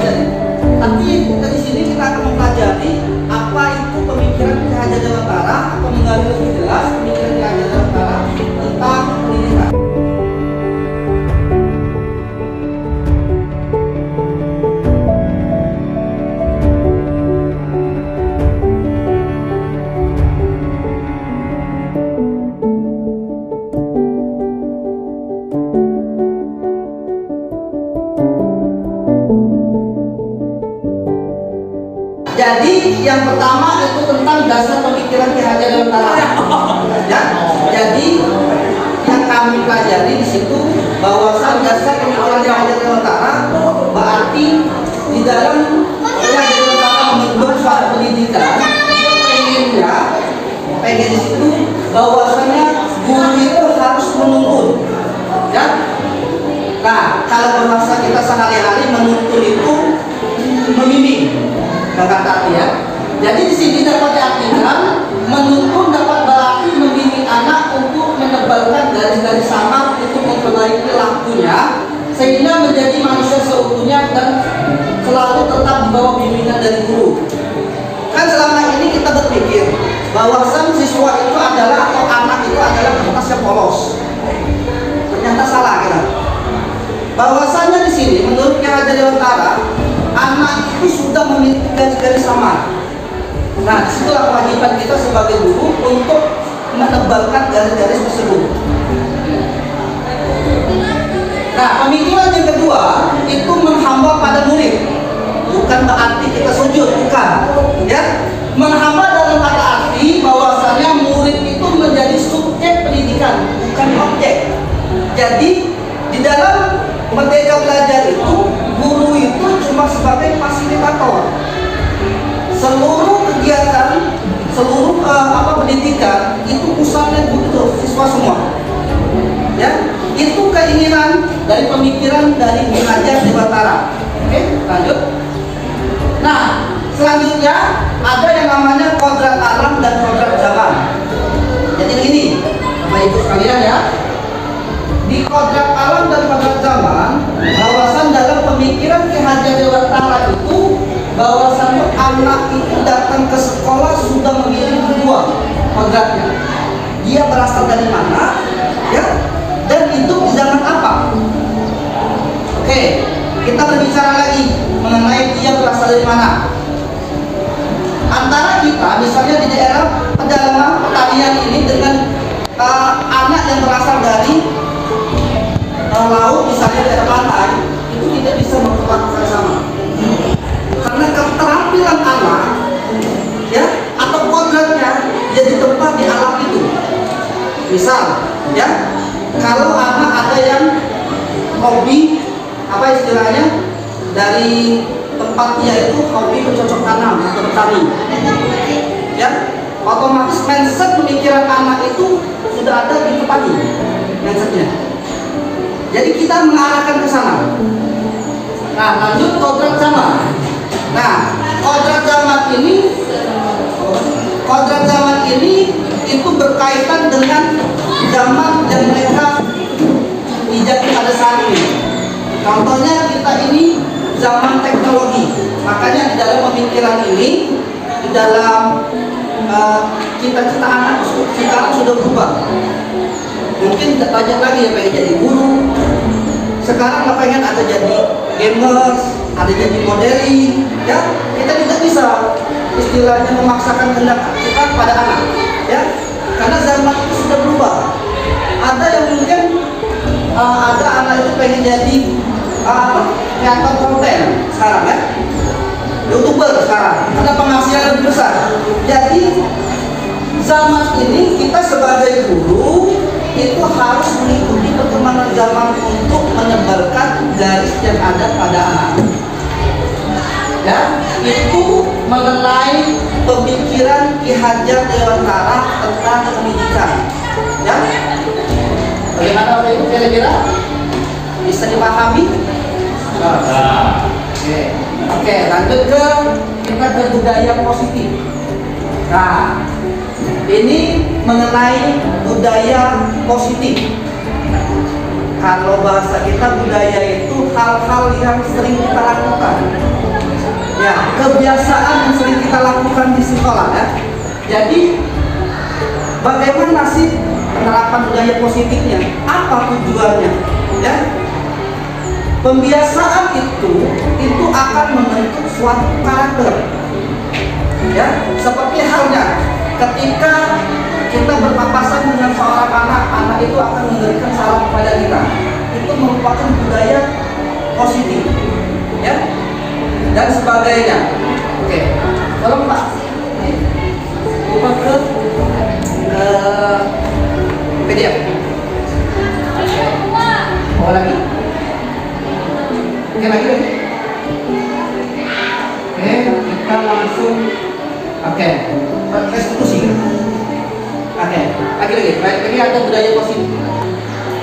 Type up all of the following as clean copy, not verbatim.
pelajari. Tapi dari sini kita akan mempelajari apa itu pemikiran Ki Hajar Dewantara, atau menggali lebih jelas pemikiran Ki Hajar Dewantara tentang pendidikan. Jadi yang pertama itu tentang dasar pemikiran Ki Hajar Dewantara. Ya, jadi yang kami pelajari di situ bahwasan dasar pemikiran Ki Hajar Dewantara berarti di dalam Ki Hajar Dewantara membentuk suatu pendidikan, pengen di situ bahwasannya guru itu harus menuntun. Ya. Nah, kalau bahasa kita sehari-hari menuntun itu membimbing. Kata ya. Jadi di sini dapat diartikan menuntun dapat berarti membimbing anak untuk menebalkan garis-garis samar untuk memperbaiki lakunya sehingga menjadi manusia seutuhnya dan selalu tetap di bawah bimbingan dari guru. Kan selama ini kita berpikir bahwasan siswa itu adalah atau anak itu adalah kertas yang polos. Ternyata salah kita. Bahwasannya di sini menurut Ki Hajar Dewantara anak itu sudah memiliki garis-garis samar. Nah, disitulah kewajiban kita sebagai guru untuk menebalkan garis-garis tersebut. Nah, pemikiran yang kedua itu menghamba pada murid. Bukan berarti kita sujud, bukan. Ya, menghamba dalam kata arti bahwasanya murid itu menjadi subjek pendidikan, bukan objek. Jadi di dalam Merdeka Belajar itu guru itu cuma sebagai fasilitator. Seluruh kegiatan, seluruh pendidikan itu pusatnya guru siswa semua. Ya, itu keinginan dari pemikiran dari Ki Hajar Dewantara. Oke, lanjut. Nah, selanjutnya ada yang namanya kodrat alam dan kodrat zaman. Jadi begini, Bapak Ibu sekalian ya. Di kodrat alam dan kodrat zaman, bahwasan dalam pemikiran Ki Hajar Dewantara itu bahwasan anak itu datang ke sekolah sudah memiliki dua kodratnya. Dia berasal dari mana, ya, dan hidup di zaman apa. Oke, kita berbicara lagi mengenai dia berasal dari mana. Antara kita, misalnya di daerah pedalaman pertanian ini dengan anak yang berasal dari laut, misalnya daerah pantai, itu tidak bisa memperlakukan sama. Karena keterampilan anak, ya, atau kodratnya jadi tempat di alam itu. Misal, ya, kalau anak ada yang hobi, apa istilahnya, dari tempat dia itu hobi bercocok tanam atau bertani, ya, otomatis mindset pemikiran anak itu sudah ada di tempat ini, mindsetnya. Jadi kita mengarahkan ke sana. Nah, lanjut kodrat zaman. Nah, kodrat zaman ini itu berkaitan dengan zaman yang mereka dijadi pada saat ini. Contohnya kita ini zaman teknologi. Makanya di dalam pemikiran ini, di dalam cita-cita anak sekarang sudah berubah. Mungkin banyak lagi yang pengen jadi guru. Sekarang nggak pengen ada jadi gamers, ada jadi modeling, ya. Kita tidak bisa istilahnya memaksakan kehendak kita pada anak, ya. Karena zaman itu sudah berubah. Ada yang mungkin ada anak itu pengen jadi kreator konten sekarang, ya. YouTuber sekarang, ada penghasilan lebih besar. Jadi zaman ini kita sebagai guru itu harus mengikuti perkembangan zaman untuk menebalkan garis yang ada pada anak. Ya, itu mengenai pemikiran Ki Hajar Dewantara tentang pendidikan. Ya, bagaimana Bapak Ibu kira-kira bisa dipahami? Oke, lanjut kita ke budaya positif. Nah, ini mengenai budaya positif. Kalau bahasa kita budaya itu hal-hal yang sering kita lakukan. Ya, kebiasaan yang sering kita lakukan di sekolah ya. Jadi bagaimana sih penerapan budaya positifnya? Apa tujuannya? Ya, pembiasaan itu akan membentuk suatu karakter. Ya, seperti halnya ketika kita berpapasan dengan seorang anak itu akan memberikan salam kepada kita. Itu merupakan budaya positif, ya, dan sebagainya. Oke, tolong Pak, lupa ke PDF. Mau lagi? Oke, lagi. Oke, kita langsung. Oke, restitusi. Oke, lagi ada budaya positif.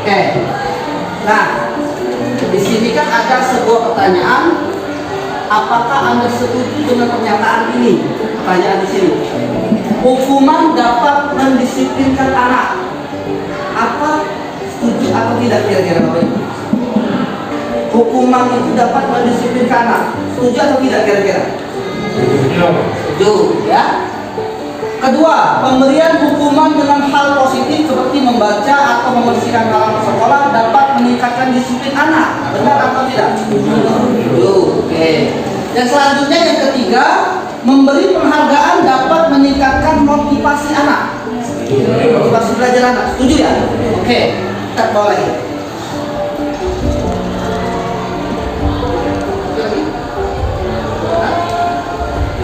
Oke, nah di sini kan ada sebuah pertanyaan. Apakah Anda setuju dengan pernyataan ini? Pertanyaan di sini. Hukuman dapat mendisiplinkan anak. Apa setuju atau tidak kira-kira Bapak Ibu? Hukuman itu dapat mendisiplinkan anak. Setuju atau tidak kira-kira? Setuju, ya. Kedua, pemberian hukuman dengan hal positif seperti membaca atau membersihkan halaman sekolah dapat meningkatkan disiplin anak. Benar atau tidak? Setuju. Oke. Dan selanjutnya yang ketiga, memberi penghargaan dapat meningkatkan motivasi anak. Motivasi belajar anak. Setuju ya? Oke. Kita bawa lagi.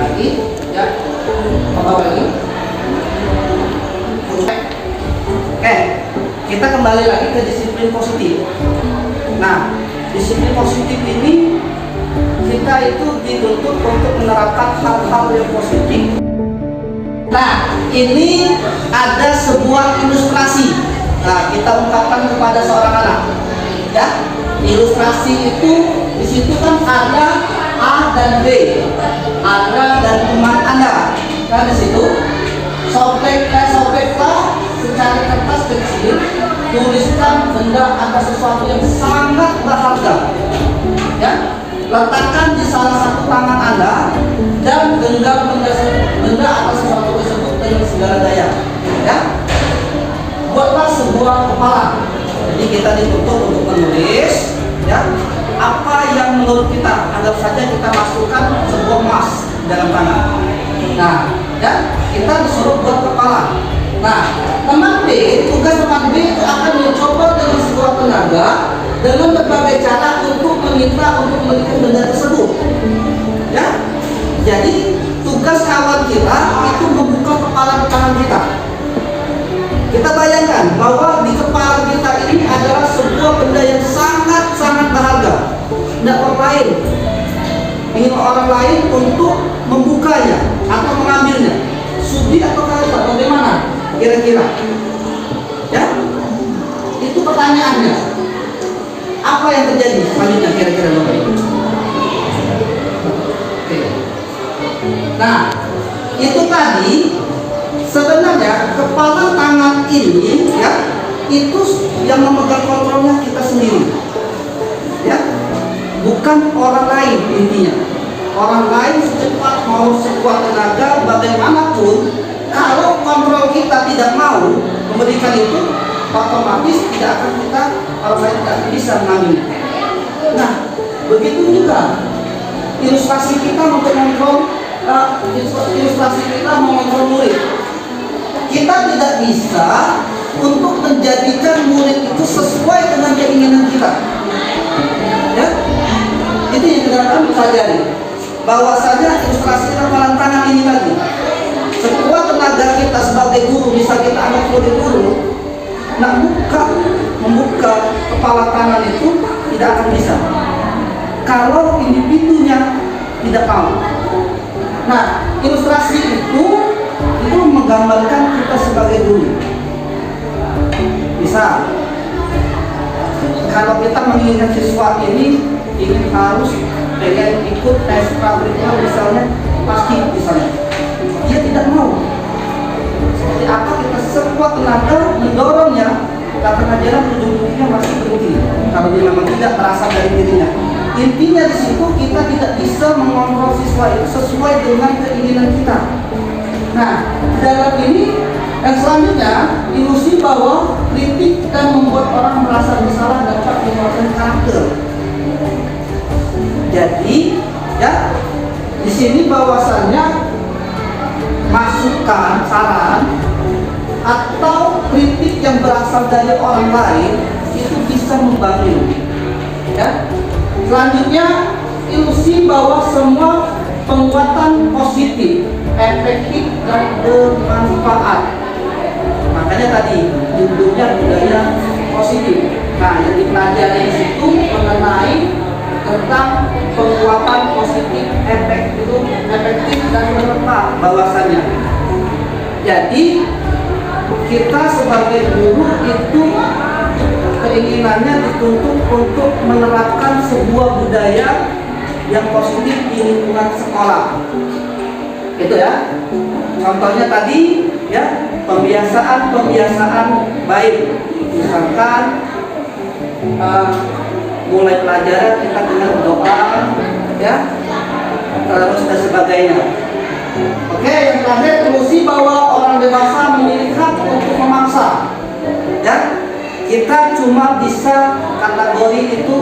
Lagi, ya. Bawa lagi. Oke, kita kembali lagi ke disiplin positif. Nah, disiplin positif ini kita itu dituntut untuk menerapkan hal-hal yang positif. Nah, ini ada sebuah ilustrasi. Nah, kita ungkapkan kepada seorang anak. Ya, ilustrasi itu di situ kan ada A dan B, Anda dan teman Anda. Kan di situ sobeklah secari kertas kecil, tuliskan benda atau sesuatu yang sangat berharga. Ya, letakkan di salah satu tangan Anda dan genggam benda atau sesuatu tersebut dengan segala daya. Ya, buatlah sebuah kepala. Jadi kita dituntut untuk menulis, ya, apa yang menurut kita, anggap saja kita masukkan sebuah emas dalam tangan. Nah, ya, kita disuruh buat kepala. Nah, tugas teman B itu akan mencoba dengan sebuah tenaga dengan berbagai cara untuk meminta untuk memberikan benda tersebut. Ya, jadi tugas kawan kita itu membuka kepala di tangan kita. Kita bayangkan bahwa di kepala kita ini adalah sebuah benda yang sangat-sangat berharga. Tidak orang lain, ingin orang lain untuk membukanya atau mengambilnya. Sudi atau kata bagaimana? Kira-kira, ya, itu pertanyaannya. Apa yang terjadi selanjutnya kira-kira Bapak Ibu? Oke. Nah, itu tadi sebenarnya kepala tangan ini, ya, itu yang memegang kontrolnya kita sendiri, ya, bukan orang lain intinya. Orang lain secepat mau sekuat tenaga bagaimanapun, kalau kontrol kita tidak mau memberikan itu, otomatis tidak akan kita, orang lain tidak bisa mengambil. Nah, begitu juga ilustrasi kita mengontrol murid. Kita tidak bisa untuk menjadikan murid itu sesuai dengan keinginan kita. Ya, itu yang kita akan pelajari. Bahwasanya ilustrasi ramalan tangan ini tadi, sekuat tenaga kita sebagai guru, bisa kita anggap sebagai guru, nak membuka kepala tangan itu tidak akan bisa kalau individunya tidak mau. Nah, ilustrasi itu menggambarkan kita sebagai guru. Bisa, kalau kita menginginkan siswa ini ingin harus pengen ikut tes pabriknya misalnya, pasti misalnya dia tidak mau. Seperti apa kita sekuat tenaga mendorongnya, karena jalan ujung-ujungnya masih berhenti kalau dia memang tidak terasa dari dirinya. Intinya di situ kita tidak bisa mengontrol siswa itu sesuai dengan keinginan kita. Nah, dalam ini yang selanjutnya, ilusi bahwa kritik dan membuat orang merasa bersalah dapat menguatkan karakter. Jadi, ya, di sini bahwasannya masukan, saran atau kritik yang berasal dari orang lain itu bisa membangun. Ya. Selanjutnya, ilusi bahwa semua penguatan positif, efektif dan bermanfaat. Makanya tadi judulnya budaya positif. Nah, yang dipelajari di situ mengenai tentang penguatan positif, efektif dan bermanfaat bahwasannya. Jadi kita sebagai guru itu keinginannya dituntut untuk menerapkan sebuah budaya yang positif di lingkungan sekolah. Itu ya. Contohnya tadi ya, pembiasaan baik. Misalkan mulai pelajaran kita dengan doa ya, terus dan sebagainya. Oke, yang terakhir ilusi bahwa orang dewasa memiliki hak untuk memaksa. Ya, kita cuma bisa kategori itu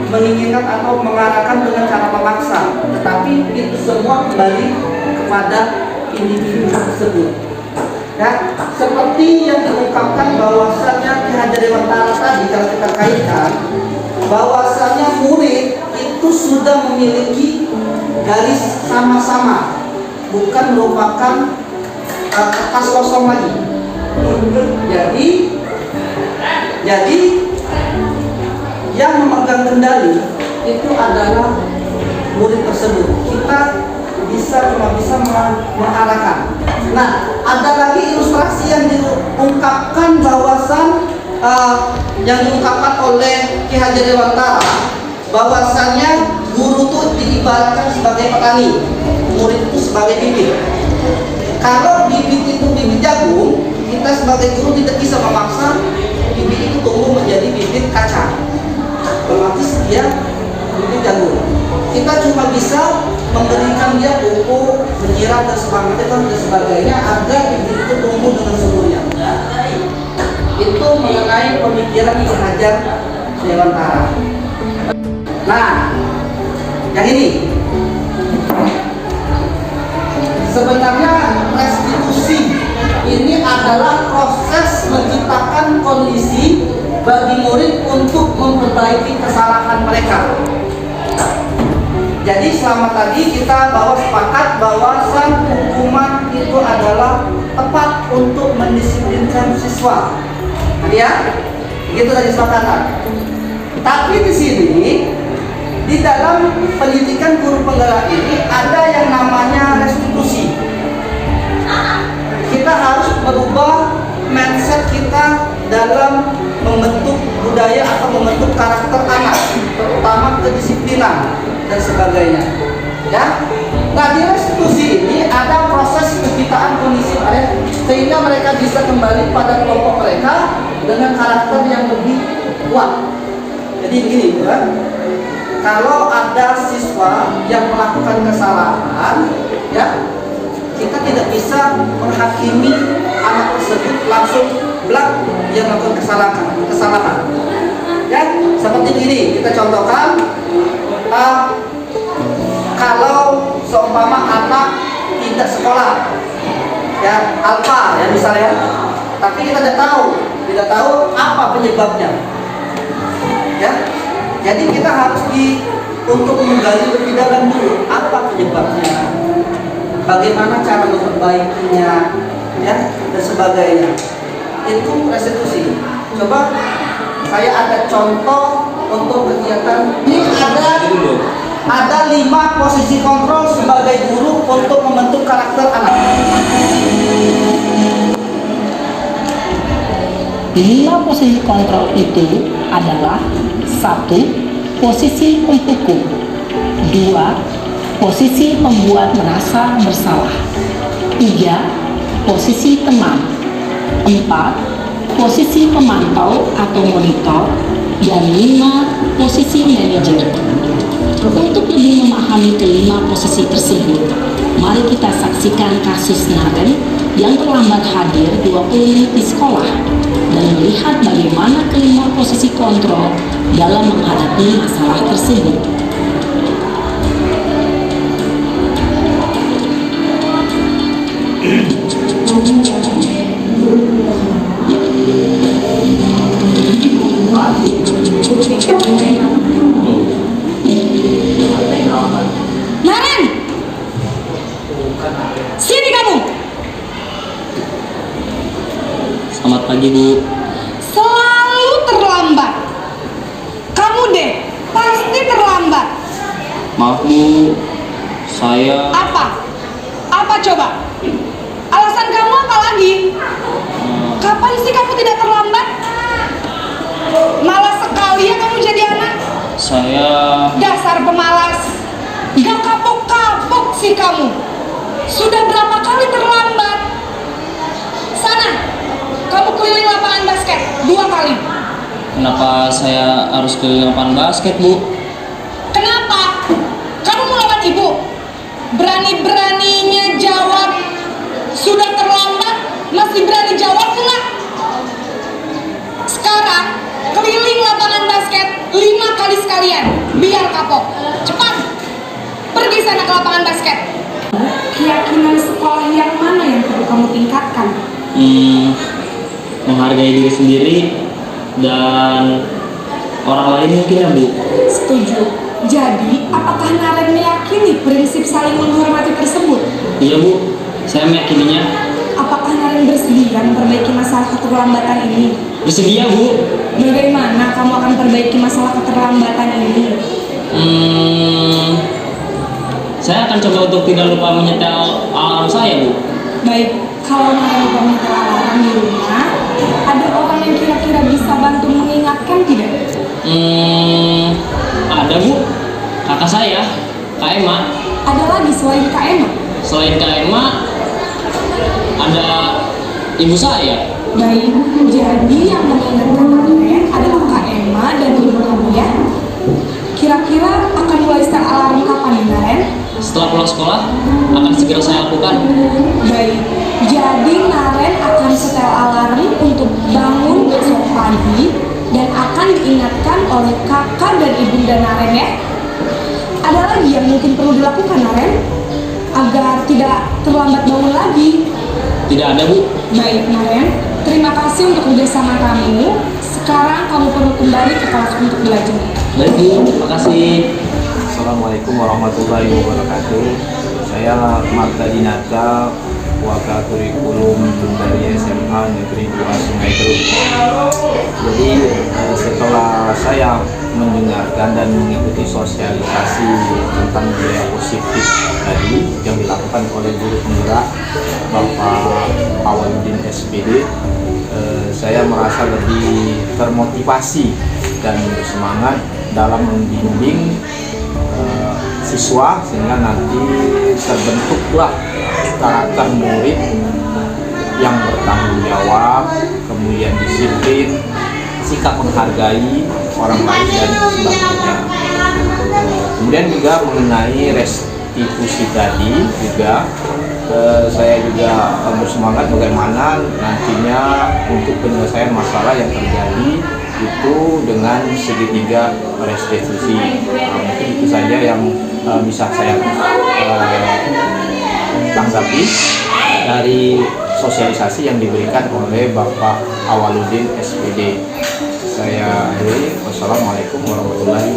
menginginkan atau mengarahkan dengan cara memaksa, tetapi itu semua kembali kepada individu tersebut. Ya, seperti yang diungkapkan bahwasanya Ki Hajar Dewantara tadi, kalau kita kaitkan bahwasanya murid itu sudah memiliki garis sama-sama, bukan merupakan kertas kosong lagi. Jadi yang memegang kendali itu adalah murid tersebut. Kita cuma bisa mengarahkan. Nah, ada lagi ilustrasi yang diungkapkan yang diungkapkan oleh Ki Hajar Dewantara bahwasannya guru itu diibaratkan sebagai petani, murid itu sebagai bibit. Kalau bibit itu bibit jagung, kita sebagai guru tidak bisa memaksa bibit itu tumbuh menjadi bibit kacang. Otomatis dia bibit jagung. Kita cuma bisa memberikan dia pupuk, menyiram dan sebagainya agar bibit itu tumbuh dengan suburnya. Itu mengenai pemikiran Ki Hajar Dewantara. Nah, yang ini sebenarnya restitusi ini adalah proses menciptakan kondisi bagi murid untuk memperbaiki kesalahan mereka. Jadi selama tadi kita sepakat bahwasan hukuman itu adalah tepat untuk mendisiplinkan siswa. Ya, begitu tadi sepakatan. Tapi di sini di dalam pendidikan guru penggerak ini ada yang namanya restitusi. Kita harus merubah mindset kita dalam membentuk budaya atau membentuk karakter anak, terutama kedisiplinan dan sebagainya. Ya. Nah, di restitusi ini ada proses penciptaan kondisi sehingga mereka bisa kembali pada kelompok mereka dengan karakter yang lebih kuat. Jadi begini, ya. Kalau ada siswa yang melakukan kesalahan, ya, kita tidak bisa menghakimi anak tersebut langsung blak dia melakukan kesalahan. Ya, seperti ini kita contohkan. Kalau seumpama anak tidak sekolah, ya alfa ya misalnya, tapi kita tidak tahu apa penyebabnya. Ya, jadi kita harus untuk menggali lebih dalam dulu apa penyebabnya, bagaimana cara memperbaikinya, ya dan sebagainya. Itu restitusi. Coba saya ada contoh untuk kegiatan ini. Ada 5 posisi kontrol sebagai guru untuk membentuk karakter anak. 5 posisi kontrol itu adalah: 1. Posisi penghukum. 2. Posisi pembuat merasa bersalah. 3. Posisi teman. 4. Posisi pemantau atau monitor. Dan 5. Posisi manajer. Untuk lebih memahami kelima posisi tersebut, mari kita saksikan kasus Naren yang terlambat hadir 20 menit di sekolah dan melihat bagaimana kelima posisi kontrol dalam menghadapi masalah tersebut. Naren, sini kamu. Selamat pagi, Bu. Selalu terlambat. Kamu deh, pasti terlambat. Maaf, Bu. Saya Apa? Apa coba? Alasan kamu apa lagi? Kapan sih kamu tidak terlambat? Malas sekali ya kamu jadi anak. saya Dasar pemalas. Gak kapok-kapok sih kamu. Sudah berapa kali terlambat? Sana, kamu keliling lapangan basket 2 kali. kenapa saya harus keliling lapangan basket, Bu? Kenapa? Kamu melawan ibu? Berani-beraninya jawab. Sudah terlambat, masih berani jawab enggak? Sekarang, keliling lapangan basket 5 kali sekalian. Biar kapok. Cepat. Pergi sana ke lapangan basket. Keyakinan sekolah yang mana yang perlu kamu tingkatkan? Menghargai diri sendiri dan orang lain mungkin ya, Bu. Setuju. Jadi, apakah Naren meyakini prinsip saling menghormati tersebut? Iya, Bu. Saya meyakininya. Apakah Naren bersedia memperbaiki masalah keterlambatan ini? Bersedia, Bu. Bagaimana kamu akan perbaiki masalah keterlambatan ini? Saya akan coba untuk tidak lupa menyetel alarm saya, Bu. Baik, kalau Naren lupa menyetel alarm di rumah, ada orang yang kira-kira bisa bantu mengingatkan tidak? Ada, Bu. Kakak saya, Kak Emma. Ada lagi selain Kak Emma? Selain Kak Emma, ada ibu saya. Baik, jadi yang mengingatkan Naren adalah Kak Emma dan ibu kamu ya? Kira-kira akan mulai start alarm kapan nih Naren? Setelah pulang sekolah, akan segera saya lakukan. Baik, jadi Naren akan setel alarm untuk bangun besok pagi dan akan diingatkan oleh kakak dan ibunda Naren ya. Ada lagi yang mungkin perlu dilakukan Naren agar tidak terlambat bangun lagi? Tidak ada, Bu. Baik Naren, terima kasih untuk kerjasama kamu. Sekarang kamu perlu kembali ke kelas untuk belajar. Baik, Bu. Terima kasih. Assalamualaikum warahmatullahi wabarakatuh. Saya Marta Dinata, wakil kurikulum dari SMA Negeri 2 Sungai Teruk. Jadi setelah saya mendengarkan dan mengikuti sosialisasi tentang budaya positif tadi yang dilakukan oleh guru penggerak Bapak Awaludin SPD, saya merasa lebih termotivasi dan bersemangat dalam membimbing siswa sehingga nanti terbentuklah karakter murid yang bertanggung jawab, kemudian disiplin, sikap menghargai orang lain dan sebagainya. Kemudian juga mengenai restitusi tadi juga saya juga bersemangat bagaimana nantinya untuk penyelesaian masalah yang terjadi itu dengan segitiga restitusi. Mungkin itu saja yang bisa saya tanggapi dari sosialisasi yang diberikan oleh Bapak Awaludin SPD. Saya akhiri. Wassalamualaikum warahmatullahi